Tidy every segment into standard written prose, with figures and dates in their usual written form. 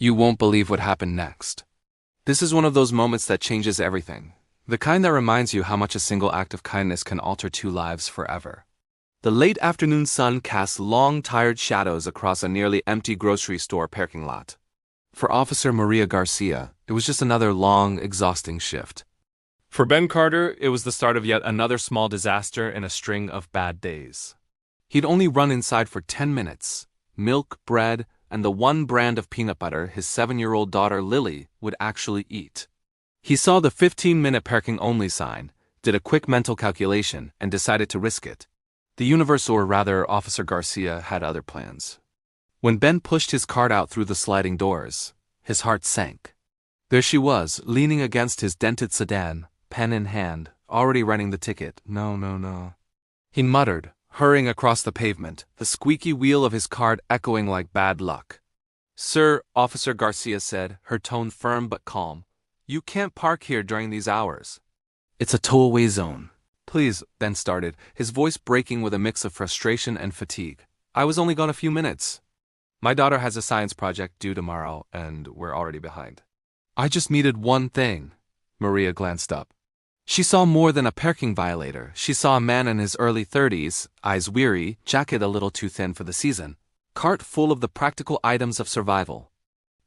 You won't believe what happened next. This is one of those moments that changes everything. The kind that reminds you how much a single act of kindness can alter two lives forever. The late afternoon sun cast long, tired shadows across a nearly empty grocery store parking lot. For Officer Maria Garcia, it was just another long, exhausting shift. For Ben Carter, it was the start of yet another small disaster in a string of bad days. He'd only run inside for 10 minutes. Milk, bread, and the one brand of peanut butter his 7-year-old daughter Lily would actually eat. He saw the 15-minute parking only sign, did a quick mental calculation, and decided to risk it. The universe, or rather Officer Garcia, had other plans. When Ben pushed his cart out through the sliding doors, his heart sank. There she was, leaning against his dented sedan, pen in hand, already writing the ticket. No. He muttered, hurrying across the pavement, the squeaky wheel of his cart echoing like bad luck. "Sir," Officer Garcia said, her tone firm but calm, "you can't park here during these hours. It's a tow-away zone." "Please," Ben started, his voice breaking with a mix of frustration and fatigue. "I was only gone a few minutes. My daughter has a science project due tomorrow, and we're already behind." "I just needed one thing." Maria glanced up. She saw more than a parking violator. She saw a man in his early 30s, eyes weary, jacket a little too thin for the season, cart full of the practical items of survival.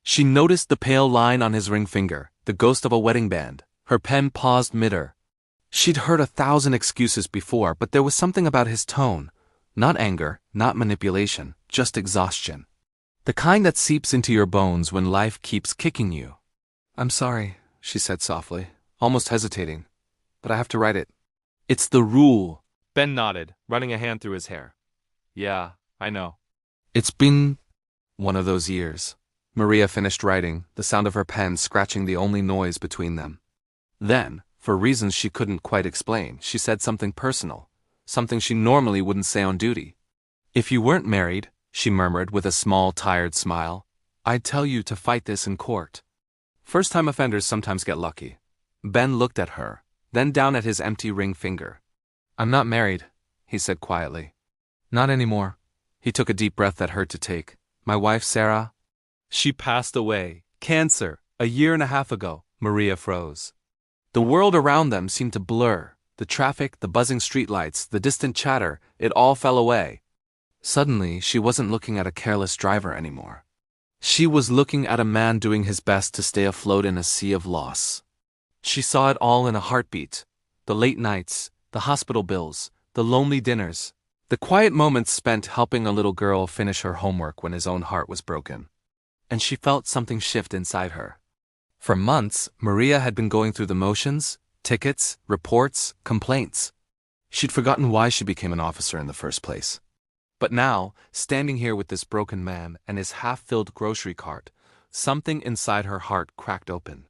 She noticed the pale line on his ring finger, the ghost of a wedding band. Her pen paused mid-air. She'd heard 1,000 excuses before, but there was something about his tone. Not anger, not manipulation, just exhaustion. The kind that seeps into your bones when life keeps kicking you. "I'm sorry," she said softly, almost hesitating, "but I have to write it. It's the rule." Ben nodded, running a hand through his hair. "Yeah, I know. It's been one of those years." Maria finished writing, the sound of her pen scratching the only noise between them. Then, for reasons she couldn't quite explain, she said something personal, something she normally wouldn't say on duty. "If you weren't married," she murmured with a small, tired smile, "I'd tell you to fight this in court." First-time offenders sometimes get lucky. Ben looked at her, then down at his empty ring finger. "I'm not married," he said quietly. "Not anymore." He took a deep breath that hurt to take. "My wife, Sarah, she passed away. Cancer. A year and a half ago." Maria froze. The world around them seemed to blur. The traffic, the buzzing streetlights, the distant chatter, it all fell away. Suddenly, she wasn't looking at a careless driver anymore. She was looking at a man doing his best to stay afloat in a sea of loss. She saw it all in a heartbeat. The late nights, the hospital bills, the lonely dinners, the quiet moments spent helping a little girl finish her homework when his own heart was broken. And she felt something shift inside her. For months, Maria had been going through the motions, tickets, reports, complaints. She'd forgotten why she became an officer in the first place. But now, standing here with this broken man and his half-filled grocery cart, something inside her heart cracked open.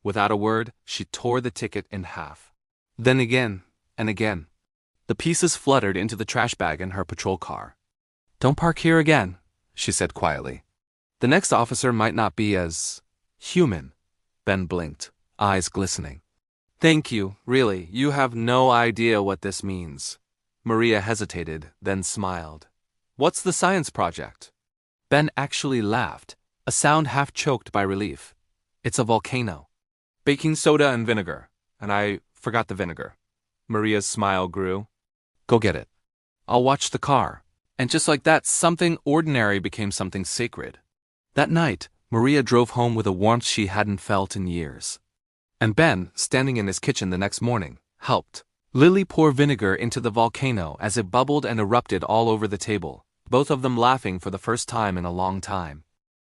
Without a word, she tore the ticket in half. Then again, and again. The pieces fluttered into the trash bag in her patrol car. "Don't park here again," she said quietly. "The next officer might not be as human." Ben blinked, eyes glistening. "Thank you, really, you have no idea what this means." Maria hesitated, then smiled. "What's the science project?" Ben actually laughed, a sound half choked by relief. "It's a volcano. Baking soda and vinegar. And I forgot the vinegar." Maria's smile grew. "Go get it. I'll watch the car." And just like that, something ordinary became something sacred. That night, Maria drove home with a warmth she hadn't felt in years. And Ben, standing in his kitchen the next morning, helped. Lily poured vinegar into the volcano as it bubbled and erupted all over the table, both of them laughing for the first time in a long time.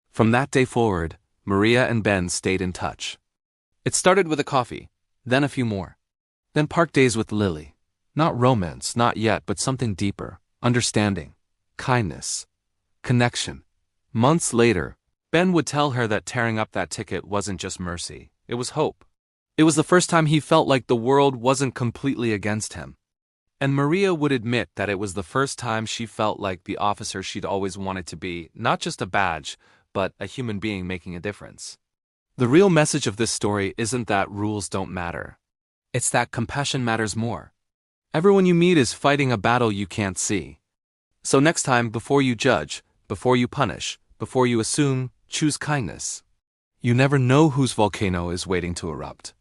From that day forward, Maria and Ben stayed in touch. It started with a coffee, then a few more. Then park days with Lily. Not romance, not yet, but something deeper. Understanding. Kindness. Connection. Months later, Ben would tell her that tearing up that ticket wasn't just mercy, it was hope. It was the first time he felt like the world wasn't completely against him. And Maria would admit that it was the first time she felt like the officer she'd always wanted to be, not just a badge, but a human being making a difference. The real message of this story isn't that rules don't matter. It's that compassion matters more. Everyone you meet is fighting a battle you can't see. So next time, before you judge, before you punish, before you assume, Choose kindness. You never know whose volcano is waiting to erupt.